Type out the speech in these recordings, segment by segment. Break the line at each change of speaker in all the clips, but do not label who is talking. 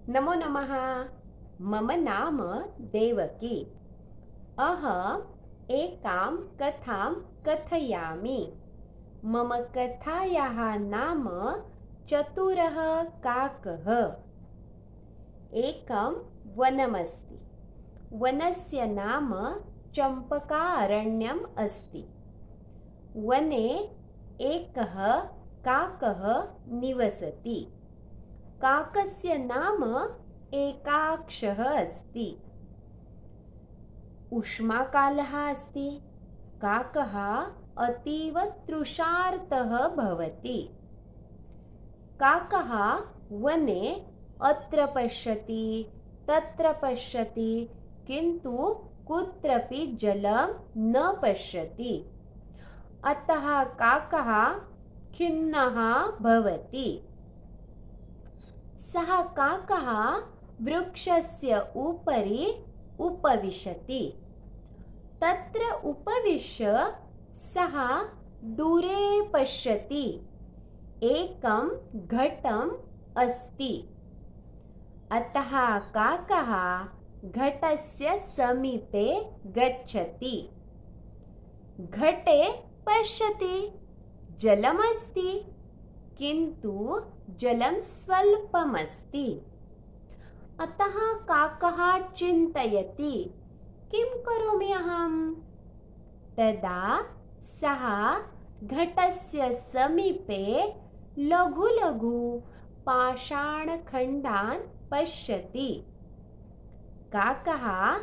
नमो नमः। मम नाम देवकी। अहम् एकां कथां कथयामि। मम कथायाः नाम चतुरः काकः। एकं वनमस्ति। वनस्य नाम चम्पकारण्यम् अस्ति। वने एकः काकः निवसति। काकस्य नाम एकाक्षः अस्ति। उष्माकालः अस्ति। काकः अतीव तृषार्तः भवति। काकः वने अत्र पश्यति तत्र पश्यति, किन्तु कुत्रपि जलं न पश्यति। अतः काकः खिन्नः भवति। सः काकः वृक्षस्य उपरि उपविशति। तत्र उपविश्य सः दूरे पश्यति। एकं घटम् अस्ति। अतः काकः घटस्य समीपे गच्छति। घटे पश्यति, जलमस्ति, किन्तु जलं स्वल्पमस्ति। अतः काकः चिन्तयति, किं करोमि अहम्? तदा सः घटस्य समीपे लघु लघु पाषाणखण्डान् पश्यति। काकः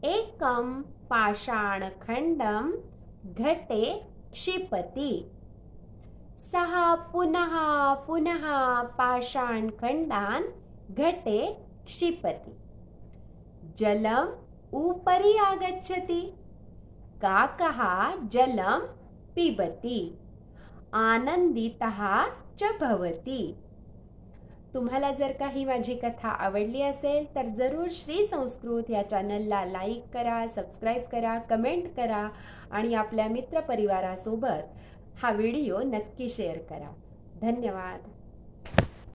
एकं पाषाणखण्डं घटे क्षिपति। सः पुनः पुनः पाषाणखण्डान् घटे क्षिपति। जलम् उपरि आगच्छति। काकः जलं पिबति। आनंदितः च भवति। तुम्हाला जर काही माझी कथा आवडली असेल तर जरूर श्री संस्कृत या चॅनलला लाईक करा, सबस्क्राइब करा, कमेंट करा आणि आपल्या मित्रपरिवारासोबत हा व्हिडिओ नक्की शेअर करा। धन्यवाद।